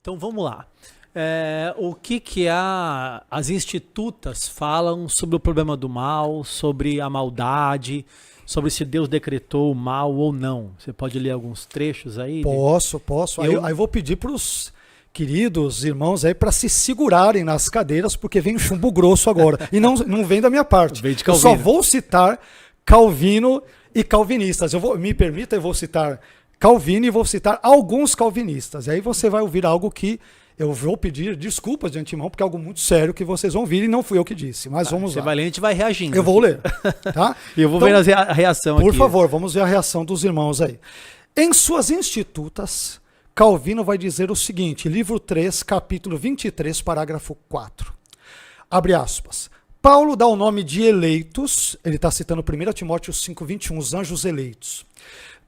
Então vamos lá. O que as institutas falam sobre o problema do mal, sobre a maldade, sobre se Deus decretou o mal ou não? Você pode ler alguns trechos aí? Posso. Aí eu vou pedir para os queridos irmãos aí para se segurarem nas cadeiras, porque vem chumbo grosso agora. E não vem da minha parte. Vem de eu Calvino. só vou citar Calvino e calvinistas. Me permita, eu vou citar Calvino e vou citar alguns calvinistas. E aí você vai ouvir algo que eu vou pedir desculpas de antemão, porque é algo muito sério que vocês vão ouvir e não fui eu que disse. Mas vamos lá. Você vai ler, a gente vai reagindo. Eu vou ler. Tá? E eu vou ver a reação aqui. Por favor, vamos ver a reação dos irmãos aí. Em suas institutas, Calvino vai dizer o seguinte, livro 3, capítulo 23, parágrafo 4. Abre aspas. Paulo dá o nome de eleitos, ele está citando 1 Timóteo 5,21, os anjos eleitos.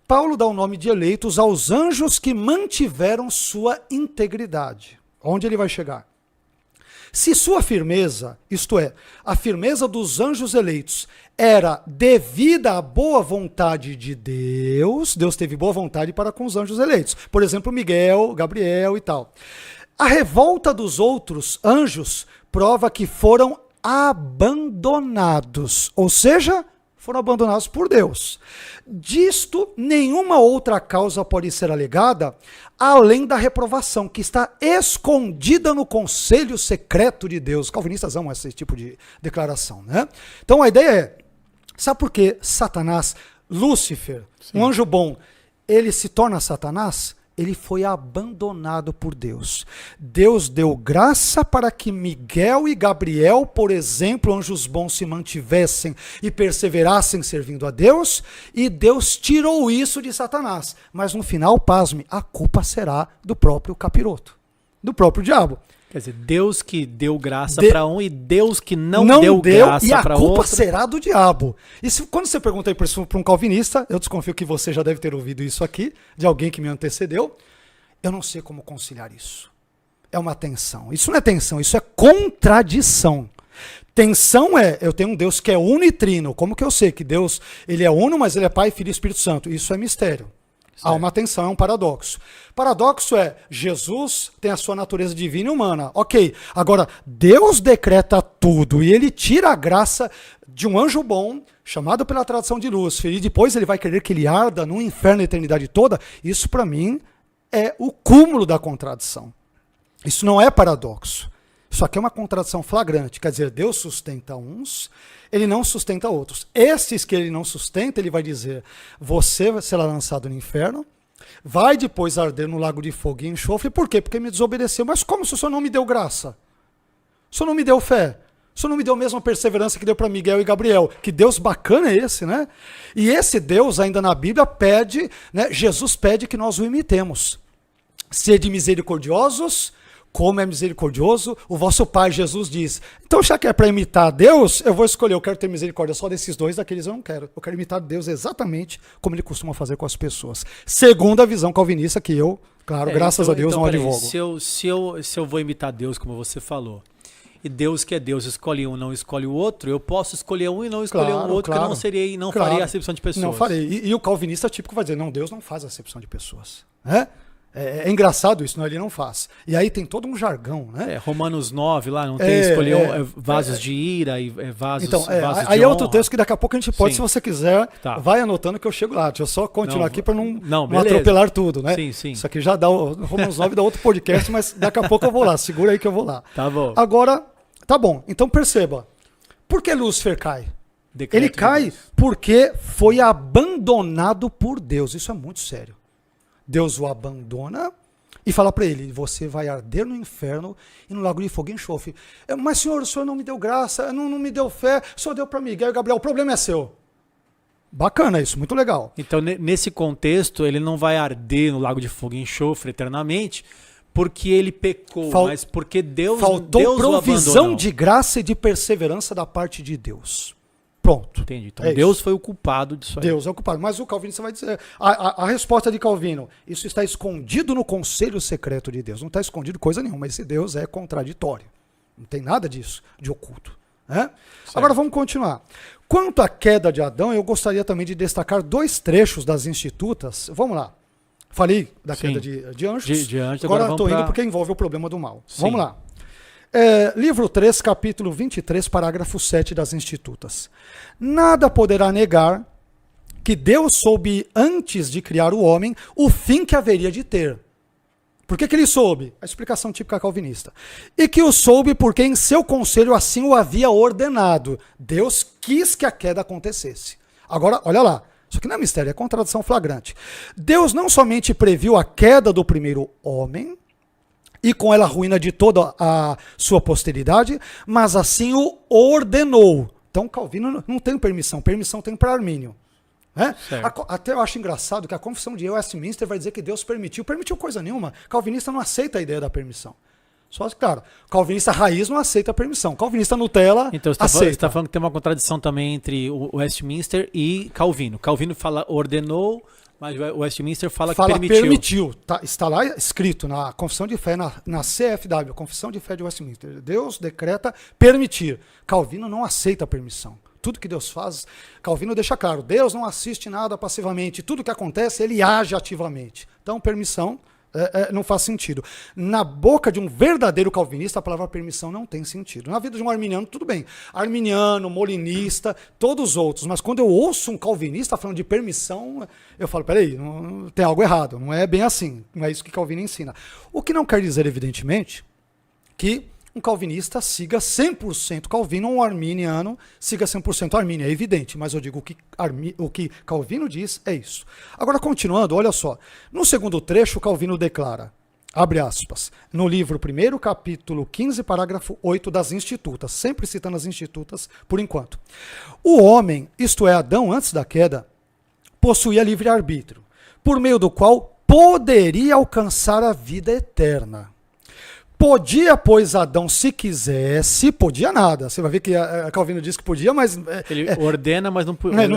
Paulo dá o nome de eleitos aos anjos que mantiveram sua integridade. Onde ele vai chegar? Se sua firmeza, isto é, a firmeza dos anjos eleitos, era devida à boa vontade de Deus, Deus teve boa vontade para com os anjos eleitos. Por exemplo, Miguel, Gabriel e tal. A revolta dos outros anjos prova que foram abandonados, ou seja, foram abandonados por Deus. Disto, nenhuma outra causa pode ser alegada, além da reprovação, que está escondida no conselho secreto de Deus. Os calvinistas amam esse tipo de declaração, né? Então a ideia é, sabe por que Satanás, Lúcifer, um anjo bom, ele se torna Satanás? Ele foi abandonado por Deus. Deus deu graça para que Miguel e Gabriel, por exemplo, anjos bons, se mantivessem e perseverassem servindo a Deus, e Deus tirou isso de Satanás. Mas no final, pasme, a culpa será do próprio capiroto, do próprio diabo. Quer dizer, Deus que deu graça para um e Deus que não deu graça para outro. E a culpa será do diabo. E quando você pergunta para um calvinista, eu desconfio que você já deve ter ouvido isso aqui, de alguém que me antecedeu, eu não sei como conciliar isso. É uma tensão. Isso não é tensão, isso é contradição. Tensão é, eu tenho um Deus que é uno e trino. Como que eu sei que Deus, ele é uno, mas ele é Pai, Filho e Espírito Santo? Isso é mistério. Há uma tensão, é um paradoxo. Paradoxo é, Jesus tem a sua natureza divina e humana. Ok, agora, Deus decreta tudo e ele tira a graça de um anjo bom, chamado pela tradição de Lúcifer, e depois ele vai querer que ele arda no inferno a eternidade toda. Isso, para mim, é o cúmulo da contradição. Isso não é paradoxo. Isso aqui é uma contradição flagrante. Quer dizer, Deus sustenta uns, ele não sustenta outros. Esses que ele não sustenta, ele vai dizer, você será lançado no inferno, vai depois arder no lago de fogo e enxofre. Por quê? Porque me desobedeceu. Mas como se o Senhor não me deu graça? O Senhor não me deu fé? O Senhor não me deu a mesma perseverança que deu para Miguel e Gabriel? Que Deus bacana é esse, né? E esse Deus, ainda na Bíblia, pede, né? Jesus pede que nós o imitemos. Sede misericordiosos, como é misericordioso, o vosso Pai Jesus diz. Então, já que é para imitar Deus, eu vou escolher, eu quero ter misericórdia só desses dois, daqueles eu não quero. Eu quero imitar Deus exatamente como ele costuma fazer com as pessoas. Segundo a visão calvinista que eu, claro, graças a Deus, não advogo. Se eu vou imitar Deus, como você falou, e Deus que é Deus escolhe um, não escolhe o outro, eu posso escolher um e não escolher o outro, que eu não farei acepção de pessoas. Não farei. E o calvinista típico vai dizer, não, Deus não faz acepção de pessoas. Né? É engraçado isso, não, ele não faz. E aí tem todo um jargão, né? Romanos 9 lá, não tem escolher vasos de ira e vasos, então, vasos aí de é outro honra. texto que daqui a pouco a gente pode, Sim. se você quiser, Tá. vai anotando que eu chego lá. Deixa eu só continuar aqui para não beleza. atropelar tudo, né? Sim, sim. Isso aqui já dá, Romanos 9 dá outro podcast, mas daqui a pouco eu vou lá. Segura aí que eu vou lá. Tá bom. Agora, tá bom. Então perceba, por que Lúcifer cai? Decreto Ele de cai Deus. porque foi abandonado por Deus. Isso é muito sério. Deus o abandona e fala para ele, você vai arder no inferno e no lago de fogo e enxofre. Mas senhor, o senhor não me deu graça, não me deu fé, o senhor deu para Miguel e Gabriel, o problema é seu. Bacana isso, muito legal. Então, nesse contexto, ele não vai arder no lago de fogo e enxofre eternamente, porque ele pecou, mas porque Deus faltou provisão o abandonou. de graça e de perseverança da parte de Deus. Pronto. Entendi. Então Deus foi o culpado disso aí. Deus é o culpado. Mas o Calvino, você vai dizer... A resposta de Calvino, isso está escondido no conselho secreto de Deus. Não está escondido coisa nenhuma. Esse Deus é contraditório. Não tem nada disso de oculto. Né? Agora vamos continuar. Quanto à queda de Adão, eu gostaria também de destacar dois trechos das Institutas. Vamos lá. Falei da Sim. queda de anjos. De anjos, Agora agora estou vamos indo pra- porque envolve o problema do mal. Sim. Vamos lá. Livro 3, capítulo 23, parágrafo 7 das Institutas. Nada poderá negar que Deus soube antes de criar o homem o fim que haveria de ter. Por que ele soube? A explicação típica calvinista. E que o soube porque em seu conselho assim o havia ordenado. Deus quis que a queda acontecesse. Agora, olha lá. Isso aqui não é mistério, é contradição flagrante. Deus não somente previu a queda do primeiro homem, e com ela a ruína de toda a sua posteridade, mas assim o ordenou. Então Calvino não tem permissão tem para Armínio. Né? Até eu acho engraçado que a Confissão de Westminster vai dizer que Deus permitiu coisa nenhuma. Calvinista não aceita a ideia da permissão. Só que, claro, calvinista raiz não aceita a permissão. Calvinista Nutella Então você aceita. está falando que tem uma contradição também entre o Westminster e Calvino. Calvino fala ordenou, mas o Westminster fala que permitiu. Está lá escrito na Confissão de Fé, na CFW, Confissão de Fé de Westminster. Deus decreta permitir. Calvino não aceita a permissão. Tudo que Deus faz, Calvino deixa claro, Deus não assiste nada passivamente. Tudo que acontece, ele age ativamente. Então, permissão não faz sentido. Na boca de um verdadeiro calvinista, a palavra permissão não tem sentido. Na vida de um arminiano, tudo bem. Arminiano, molinista, todos os outros. Mas quando eu ouço um calvinista falando de permissão, eu falo, peraí, tem algo errado. Não é bem assim. Não é isso que Calvino ensina. O que não quer dizer, evidentemente, que um calvinista siga 100% Calvino, ou um arminiano siga 100% Armínio. É evidente, mas eu digo o que Calvino diz é isso. Agora, continuando, olha só. No segundo trecho, Calvino declara, abre aspas, no livro 1º, capítulo 15, parágrafo 8 das Institutas, sempre citando as Institutas por enquanto. O homem, isto é, Adão, antes da queda, possuía livre-arbítrio, por meio do qual poderia alcançar a vida eterna. Podia, pois, Adão, se quisesse, podia nada. Você vai ver que Calvino diz que podia, mas... Ele ordena, mas não podia.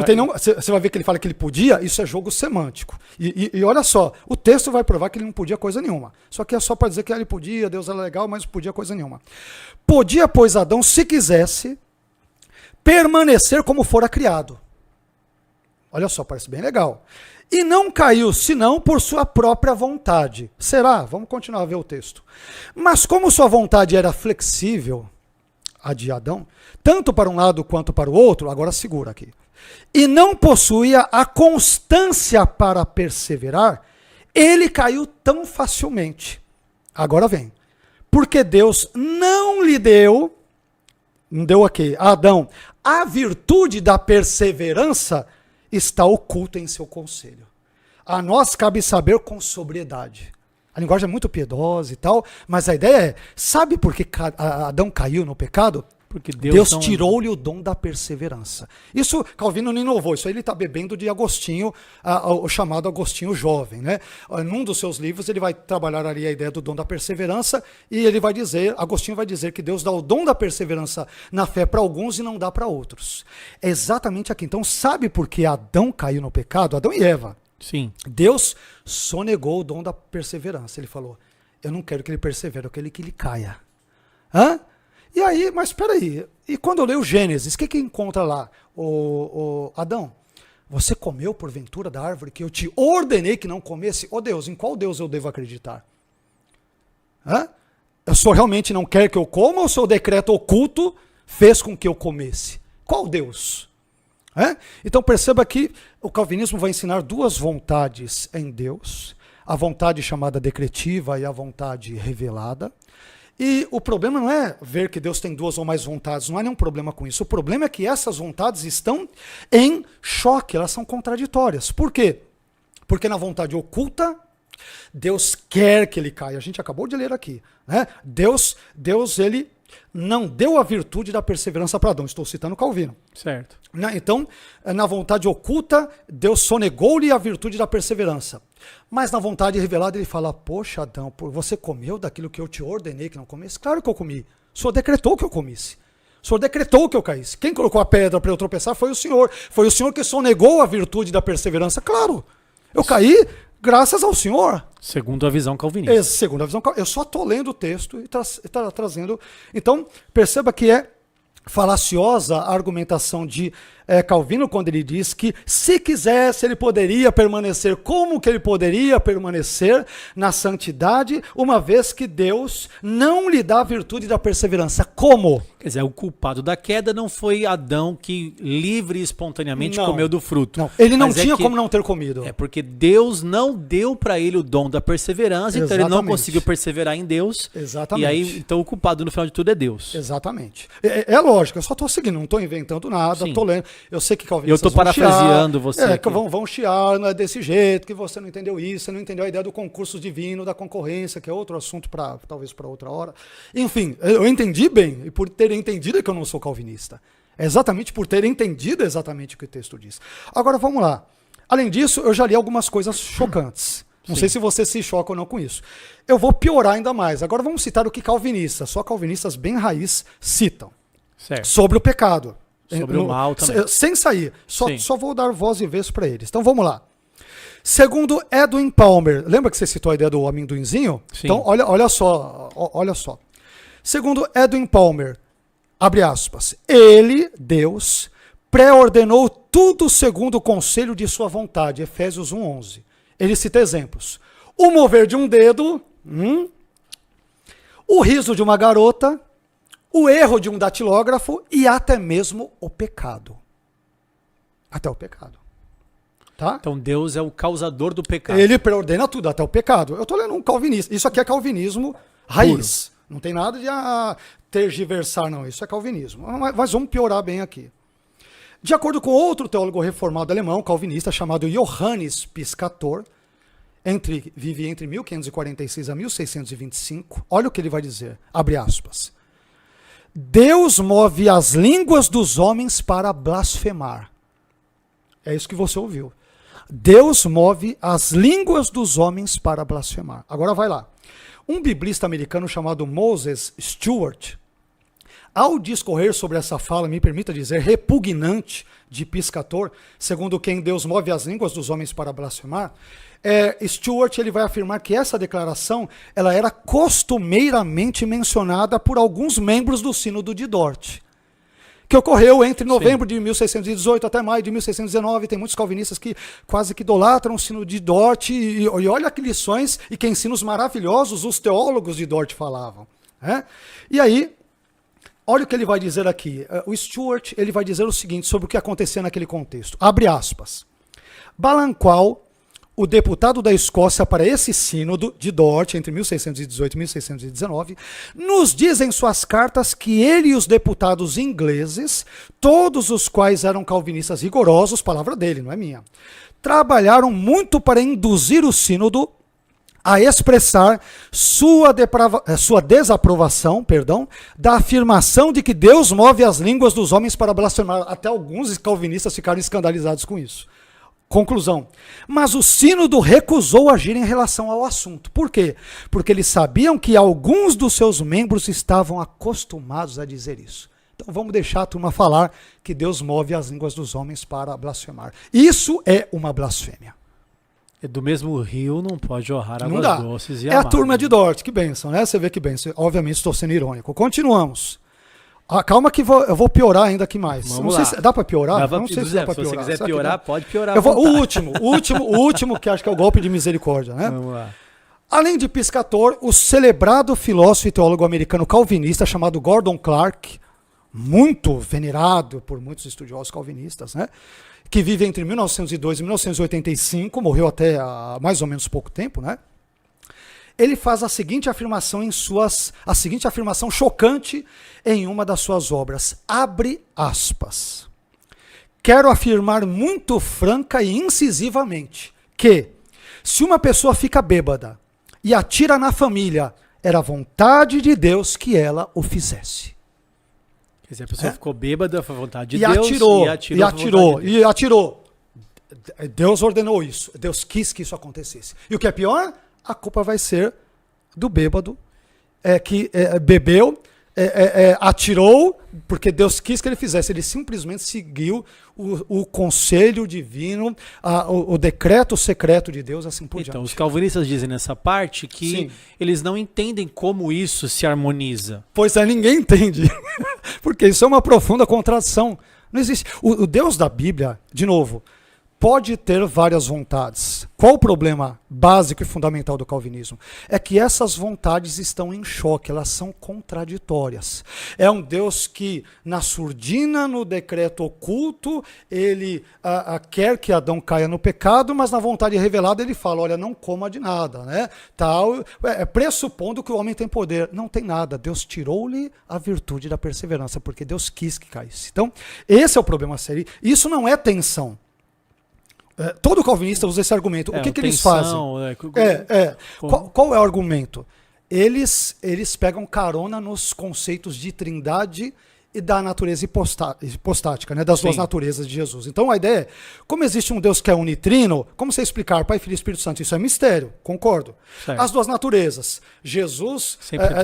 Você vai ver que ele fala que ele podia, isso é jogo semântico. E olha só, o texto vai provar que ele não podia coisa nenhuma. Só que é só para dizer que ele podia, Deus era legal, mas não podia coisa nenhuma. Podia, pois, Adão, se quisesse, permanecer como fora criado. Olha só, parece bem legal. E não caiu, senão por sua própria vontade. Será? Vamos continuar a ver o texto. Mas como sua vontade era flexível, a de Adão, tanto para um lado quanto para o outro, agora segura aqui, e não possuía a constância para perseverar, ele caiu tão facilmente. Agora vem. Porque Deus não lhe deu, a Adão, a virtude da perseverança, está oculta em seu conselho. A nós cabe saber com sobriedade. A linguagem é muito piedosa e tal, mas a ideia é, sabe por que Adão caiu no pecado? Porque Deus tirou-lhe o dom da perseverança. Isso Calvino não inovou, isso aí ele está bebendo de Agostinho, o chamado Agostinho Jovem. Né? Num dos seus livros ele vai trabalhar ali a ideia do dom da perseverança e ele vai dizer, Agostinho vai dizer que Deus dá o dom da perseverança na fé para alguns e não dá para outros. É exatamente aqui. Então sabe por que Adão caiu no pecado? Adão e Eva. Sim. Deus sonegou o dom da perseverança. Ele falou, eu não quero que ele persevere, eu quero que ele caia. Hã? E aí, mas espera aí, e quando eu leio Gênesis, o que encontra lá? Adão, você comeu porventura da árvore que eu te ordenei que não comesse? Deus, em qual Deus eu devo acreditar? O senhor realmente não quer que eu coma ou o seu decreto oculto fez com que eu comesse? Qual Deus? Então perceba que o calvinismo vai ensinar duas vontades em Deus, a vontade chamada decretiva e a vontade revelada. E o problema não é ver que Deus tem duas ou mais vontades, não há nenhum problema com isso. O problema é que essas vontades estão em choque, elas são contraditórias. Por quê? Porque na vontade oculta, Deus quer que ele caia. A gente acabou de ler aqui. Né? Deus, ele não deu a virtude da perseverança para Adão. Estou citando Calvino. Certo. Então, na vontade oculta, Deus sonegou-lhe a virtude da perseverança. Mas na vontade revelada ele fala, poxa Adão, você comeu daquilo que eu te ordenei que não comesse? Claro que eu comi. O Senhor decretou que eu comisse. O Senhor decretou que eu caísse. Quem colocou a pedra para eu tropeçar foi o Senhor. Foi o Senhor que sonegou a virtude da perseverança. Claro, eu caí graças ao Senhor. Segundo a visão calvinista. Segundo a visão calvinista. Eu só estou lendo o texto e está trazendo. Então, perceba que é falaciosa a argumentação de Calvino quando ele diz que, se quisesse, ele poderia permanecer. Como que ele poderia permanecer na santidade, uma vez que Deus não lhe dá a virtude da perseverança? Como? Quer dizer, o culpado da queda não foi Adão que livre e espontaneamente comeu do fruto. Não, ele não Mas tinha como não ter comido. É porque Deus não deu para ele o dom da perseverança, então ele não conseguiu perseverar em Deus. Exatamente. E aí, então o culpado no final de tudo é Deus. Exatamente. É lógico, eu só estou seguindo, não estou inventando nada, estou lendo. Eu sei que calvinistas eu estou parafraseando você. Que vão chiar, não é desse jeito, que você não entendeu isso, você não entendeu a ideia do concurso divino, da concorrência, que é outro assunto talvez para outra hora. Enfim, eu entendi bem, e por ter entendido é que eu não sou calvinista. É exatamente por ter entendido exatamente o que o texto diz. Agora vamos lá. Além disso, eu já li algumas coisas chocantes. Não sei se você se choca ou não com isso. Eu vou piorar ainda mais. Agora vamos citar o que calvinistas, só calvinistas bem raiz, citam. Certo. Sobre o pecado. Sobre o mal também. Sem sair. Só vou dar voz e vez para eles. Então vamos lá. Segundo Edwin Palmer, lembra que você citou a ideia do amendoinzinho? Sim. Então olha só. Segundo Edwin Palmer, abre aspas, ele, Deus, pré-ordenou tudo segundo o conselho de sua vontade, Efésios 1:11. Ele cita exemplos. O mover de um dedo, o riso de uma garota, o erro de um datilógrafo e até mesmo o pecado. Até o pecado. Tá? Então Deus é o causador do pecado. Ele preordena tudo, até o pecado. Eu estou lendo um calvinista. Isso aqui é calvinismo raiz. Puro. Não tem nada de tergiversar, não. Isso é calvinismo. Mas vamos piorar bem aqui. De acordo com outro teólogo reformado alemão, calvinista, chamado Johannes Piscator, vive entre 1546 a 1625, olha o que ele vai dizer, abre aspas. Deus move as línguas dos homens para blasfemar. É isso que você ouviu. Deus move as línguas dos homens para blasfemar. Agora vai lá. Um biblista americano chamado Moses Stuart, ao discorrer sobre essa fala, me permita dizer, repugnante de Piscator, segundo quem Deus move as línguas dos homens para blasfemar, Stuart ele vai afirmar que essa declaração ela era costumeiramente mencionada por alguns membros do Sínodo de Dort, que ocorreu entre novembro de 1618 até maio de 1619. Tem muitos calvinistas que quase que idolatram o Sínodo de Dort, e olha que lições e que ensinos maravilhosos os teólogos de Dort falavam. E aí, olha o que ele vai dizer aqui. O Stuart ele vai dizer o seguinte sobre o que acontecia naquele contexto. Abre aspas. Balanqual, o deputado da Escócia para esse sínodo de Dort, entre 1618 e 1619, nos diz em suas cartas que ele e os deputados ingleses, todos os quais eram calvinistas rigorosos, palavra dele, não é minha, trabalharam muito para induzir o sínodo a expressar sua desaprovação, da afirmação de que Deus move as línguas dos homens para blasfemar. Até alguns calvinistas ficaram escandalizados com isso. Conclusão. Mas o sínodo recusou agir em relação ao assunto. Por quê? Porque eles sabiam que alguns dos seus membros estavam acostumados a dizer isso. Então vamos deixar a turma falar que Deus move as línguas dos homens para blasfemar. Isso é uma blasfêmia. Do mesmo rio não pode jorrar não águas dá. doces e É a turma de Dort, que bênção, né? Você vê que bênção. Obviamente estou sendo irônico. Continuamos. Calma que eu vou piorar ainda aqui mais. Vamos não lá. sei se dá para piorar? Não sei se dá para piorar. Se você quiser piorar, pode piorar. O último, que acho que é o golpe de misericórdia, né? Vamos lá. Além de Piscator, o celebrado filósofo e teólogo americano calvinista chamado Gordon Clark, muito venerado por muitos estudiosos calvinistas, né? Que vive entre 1902 e 1985, morreu até há mais ou menos pouco tempo, né? Ele faz a seguinte afirmação chocante em uma das suas obras. Abre aspas. Quero afirmar muito franca e incisivamente que, se uma pessoa fica bêbada e atira na família, era vontade de Deus que ela o fizesse. Quer dizer, a pessoa ficou bêbada, foi vontade de e Deus. E atirou. Deus ordenou isso. Deus quis que isso acontecesse. E o que é pior? A culpa vai ser do bêbado que bebeu, atirou, porque Deus quis que ele fizesse. Ele simplesmente seguiu o conselho divino, o decreto secreto de Deus, assim por diante. Então, os calvinistas dizem nessa parte que eles não entendem como isso se harmoniza. Pois ninguém entende, porque isso é uma profunda contradição Não existe. O Deus da Bíblia, de novo, pode ter várias vontades. Qual o problema básico e fundamental do calvinismo? É que essas vontades estão em choque, elas são contraditórias. É um Deus que, na surdina, no decreto oculto, ele quer que Adão caia no pecado, mas na vontade revelada ele fala, olha, não coma de nada, né? Tal, pressupondo que o homem tem poder. Não tem nada, Deus tirou-lhe a virtude da perseverança, porque Deus quis que caísse. Então, esse é o problema sério. Isso não é tensão. Todo calvinista usa esse argumento. O que eles fazem? Qual é o argumento? Eles pegam carona nos conceitos de trindade e da natureza hipostática, né, das duas naturezas de Jesus. Então a ideia é, como existe um Deus que é unitrino, como você explicar Pai, Filho e Espírito Santo? Isso é mistério, concordo. Certo. As duas naturezas, Jesus,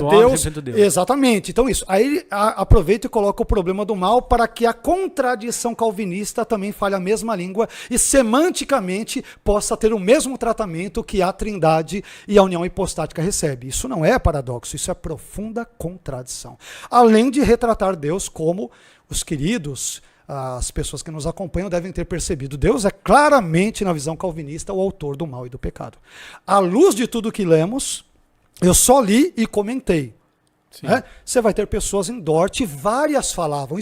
Deus, Deus. Exatamente. Então isso. Aí ele aproveita e coloca o problema do mal para que a contradição calvinista também fale a mesma língua e semanticamente possa ter o mesmo tratamento que a trindade e a união hipostática recebe. Isso não é paradoxo, isso é profunda contradição. Além de retratar Deus como os queridos, as pessoas que nos acompanham devem ter percebido. Deus é claramente, na visão calvinista, o autor do mal e do pecado. À luz de tudo que lemos, eu só li e comentei. Né? Você vai ter pessoas em Dort, várias falavam.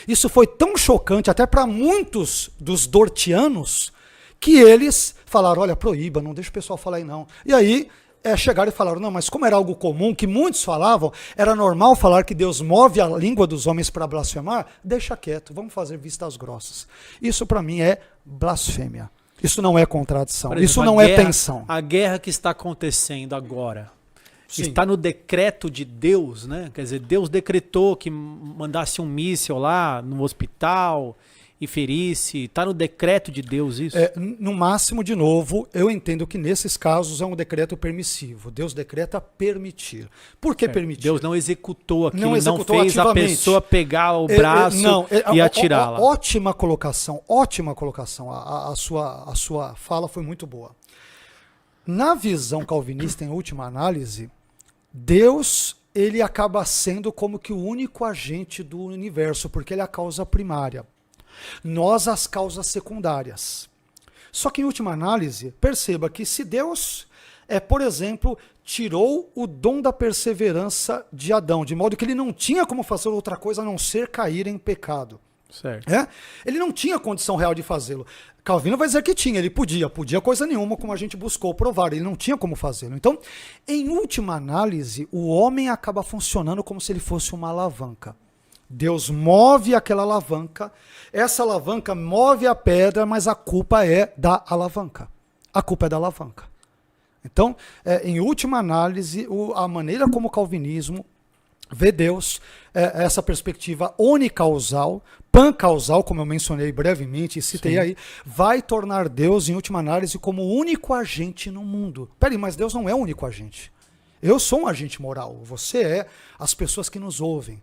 Isso foi tão chocante, até para muitos dos dortianos, que eles falaram, olha, proíba, não deixa o pessoal falar aí não. E aí, chegaram e falaram, não, mas como era algo comum, que muitos falavam, era normal falar que Deus move a língua dos homens para blasfemar, deixa quieto, vamos fazer vistas grossas. Isso para mim é blasfêmia. Isso não é contradição, exemplo, isso não é tensão. A guerra que está acontecendo agora, está no decreto de Deus, né? Quer dizer, Deus decretou que mandasse um míssil lá no hospital e ferisse, está no decreto de Deus isso? No máximo, de novo, eu entendo que nesses casos é um decreto permissivo. Deus decreta permitir. Por que permitir? Deus não executou aquilo, não fez ativamente. A pessoa pegar o braço e atirá-la. Ótima colocação, ótima colocação. A sua fala foi muito boa. Na visão calvinista, em última análise, Deus, ele acaba sendo como que o único agente do universo, porque ele é a causa primária. Nós as causas secundárias. Só que em última análise, perceba que se Deus, por exemplo, tirou o dom da perseverança de Adão, de modo que ele não tinha como fazer outra coisa a não ser cair em pecado. Certo. Ele não tinha condição real de fazê-lo. Calvino vai dizer que tinha, ele podia coisa nenhuma, como a gente buscou provar, ele não tinha como fazê-lo. Então, em última análise, o homem acaba funcionando como se ele fosse uma alavanca. Deus move aquela alavanca, essa alavanca move a pedra, mas a culpa é da alavanca. A culpa é da alavanca. Então, em última análise, a maneira como o calvinismo vê Deus, essa perspectiva unicausal, pancausal, como eu mencionei brevemente e citei aí, vai tornar Deus, em última análise, como o único agente no mundo. Peraí, mas Deus não é o único agente. Eu sou um agente moral, você é, as pessoas que nos ouvem.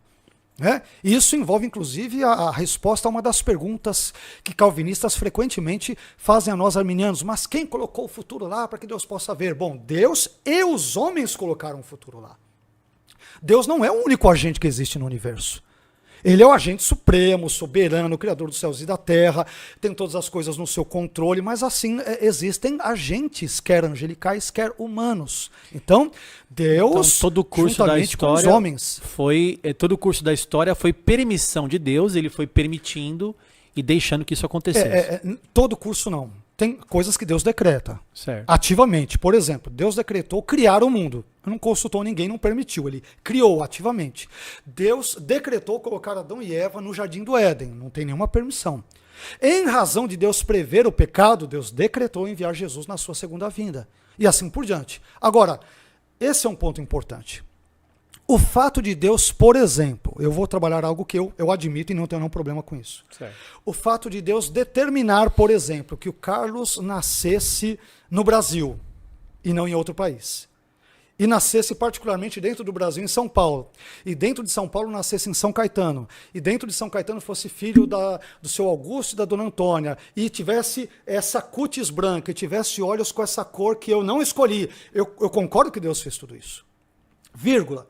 Isso envolve, inclusive, a resposta a uma das perguntas que calvinistas frequentemente fazem a nós arminianos. Mas quem colocou o futuro lá para que Deus possa ver? Bom, Deus e os homens colocaram o futuro lá. Deus não é o único agente que existe no universo. Ele é o agente supremo, soberano, criador dos céus e da terra, tem todas as coisas no seu controle, mas assim existem agentes, quer angelicais, quer humanos. Então, Deus, todo o curso da história, com os homens, todo o curso da história foi permissão de Deus, ele foi permitindo e deixando que isso acontecesse. Todo curso não. Tem coisas que Deus decreta, certo, ativamente. Por exemplo, Deus decretou criar o mundo. Não consultou ninguém, não permitiu. Ele criou ativamente. Deus decretou colocar Adão e Eva no jardim do Éden. Não tem nenhuma permissão. Em razão de Deus prever o pecado, Deus decretou enviar Jesus na sua segunda vinda. E assim por diante. Agora, esse é um ponto importante. O fato de Deus, por exemplo, eu vou trabalhar algo que eu admito e não tenho nenhum problema com isso. Certo. O fato de Deus determinar, por exemplo, que o Carlos nascesse no Brasil e não em outro país. E nascesse particularmente dentro do Brasil, em São Paulo. E dentro de São Paulo nascesse em São Caetano. E dentro de São Caetano fosse filho do seu Augusto e da dona Antônia. E tivesse essa cutis branca, e tivesse olhos com essa cor que eu não escolhi. Eu concordo que Deus fez tudo isso. Vírgula.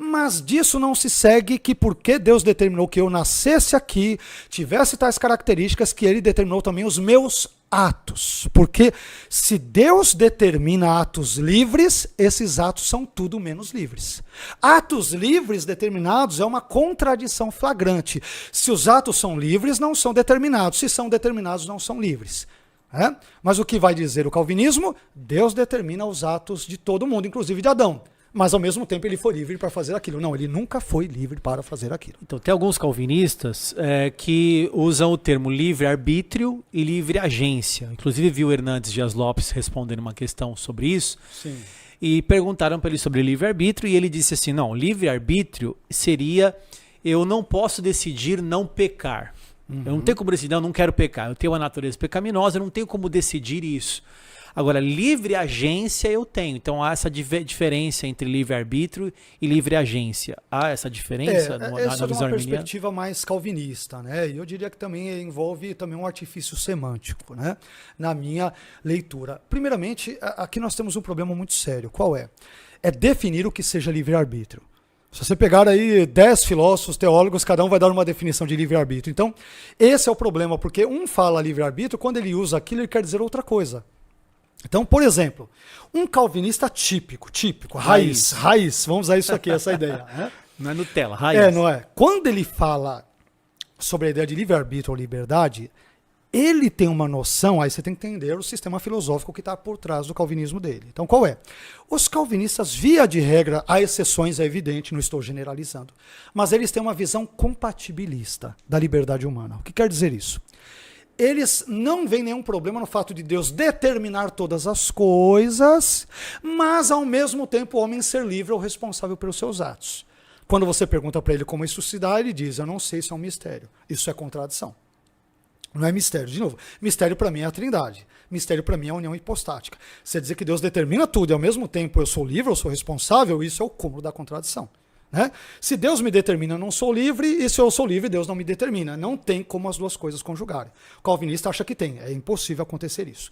Mas disso não se segue que porque Deus determinou que eu nascesse aqui, tivesse tais características, que ele determinou também os meus atos. Porque se Deus determina atos livres, esses atos são tudo menos livres. Atos livres determinados é uma contradição flagrante. Se os atos são livres, não são determinados. Se são determinados, não são livres. Mas o que vai dizer o calvinismo? Deus determina os atos de todo mundo, inclusive de Adão. Mas ao mesmo tempo ele foi livre para fazer aquilo. Não, ele nunca foi livre para fazer aquilo. Então tem alguns calvinistas que usam o termo livre-arbítrio e livre-agência. Inclusive vi o Hernandes Dias Lopes respondendo uma questão sobre isso. Sim. E perguntaram para ele sobre livre-arbítrio e ele disse assim, não, livre-arbítrio seria eu não posso decidir não pecar. Eu não tenho como decidir, eu não quero pecar. Eu tenho uma natureza pecaminosa, eu não tenho como decidir isso. Agora, livre agência eu tenho. Então, há essa diferença entre livre-arbítrio e livre agência. Há essa diferença na visão visão uma arminiana? perspectiva mais calvinista, né? E eu diria que também envolve também um artifício semântico, né? Na minha leitura. Primeiramente, aqui nós temos um problema muito sério. Qual é? É definir o que seja livre-arbítrio. Se você pegar aí 10 filósofos, teólogos, cada um vai dar uma definição de livre-arbítrio. Então, esse é o problema, porque um fala livre-arbítrio, quando ele usa aquilo, ele quer dizer outra coisa. Então, por exemplo, um calvinista típico, raiz, vamos usar isso aqui, essa ideia. Né? Não é Nutella, raiz. Não é. Quando ele fala sobre a ideia de livre-arbítrio ou liberdade, ele tem uma noção, aí você tem que entender o sistema filosófico que está por trás do calvinismo dele. Então, qual é? Os calvinistas, via de regra, há exceções, é evidente, não estou generalizando, mas eles têm uma visão compatibilista da liberdade humana. O que quer dizer isso? Eles não veem nenhum problema no fato de Deus determinar todas as coisas, mas ao mesmo tempo o homem ser livre ou responsável pelos seus atos. Quando você pergunta para ele como isso se dá, ele diz, eu não sei, isso é um mistério. Isso é contradição. Não é mistério, de novo. Mistério para mim é a Trindade. Mistério para mim é a união hipostática. Você dizer que Deus determina tudo e ao mesmo tempo eu sou livre, eu sou responsável, isso é o cúmulo da contradição. Né? Se Deus me determina, eu não sou livre, e se eu sou livre, Deus não me determina. Não tem como as duas coisas conjugarem. O calvinista acha que tem, é impossível acontecer isso.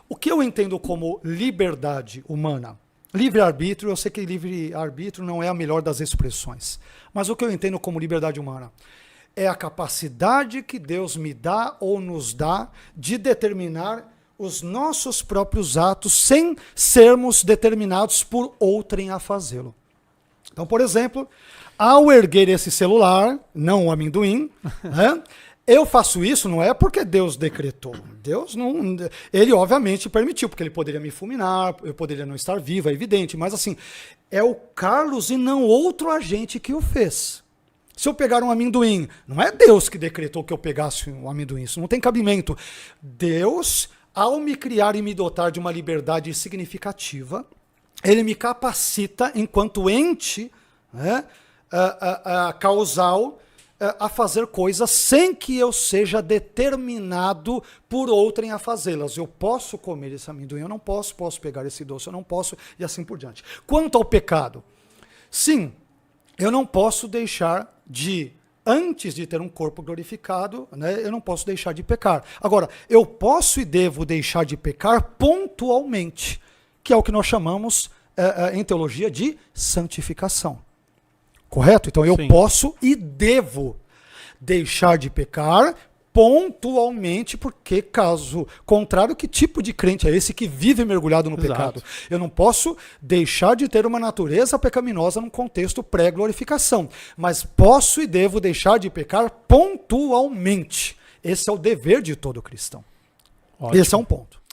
O que eu entendo como liberdade humana? Livre-arbítrio, eu sei que livre-arbítrio não é a melhor das expressões, mas o que eu entendo como liberdade humana é a capacidade que Deus me dá ou nos dá de determinar os nossos próprios atos sem sermos determinados por outrem a fazê-lo. Então, por exemplo, ao erguer esse celular, não o amendoim, né, eu faço isso não é porque Deus decretou. Deus não... Ele obviamente permitiu, porque ele poderia me fulminar, eu poderia não estar vivo, é evidente, mas assim, é o Carlos e não outro agente que o fez. Se eu pegar um amendoim, não é Deus que decretou que eu pegasse um amendoim, isso não tem cabimento. Deus, ao me criar e me dotar de uma liberdade significativa, ele me capacita, enquanto ente, né, causal, a fazer coisas sem que eu seja determinado por outrem a fazê-las. Eu posso comer esse amendoim, eu não posso pegar esse doce, eu não posso, e assim por diante. Quanto ao pecado, sim, eu não posso deixar de, antes de ter um corpo glorificado, né, eu não posso deixar de pecar. Agora, eu posso e devo deixar de pecar pontualmente, que é o que nós chamamos em teologia de santificação. Correto? Então eu posso e devo deixar de pecar pontualmente, porque caso contrário, que tipo de crente é esse que vive mergulhado no pecado? Eu não posso deixar de ter uma natureza pecaminosa num contexto pré-glorificação, mas posso e devo deixar de pecar pontualmente. Esse é o dever de todo cristão. Ótimo. Esse é um ponto.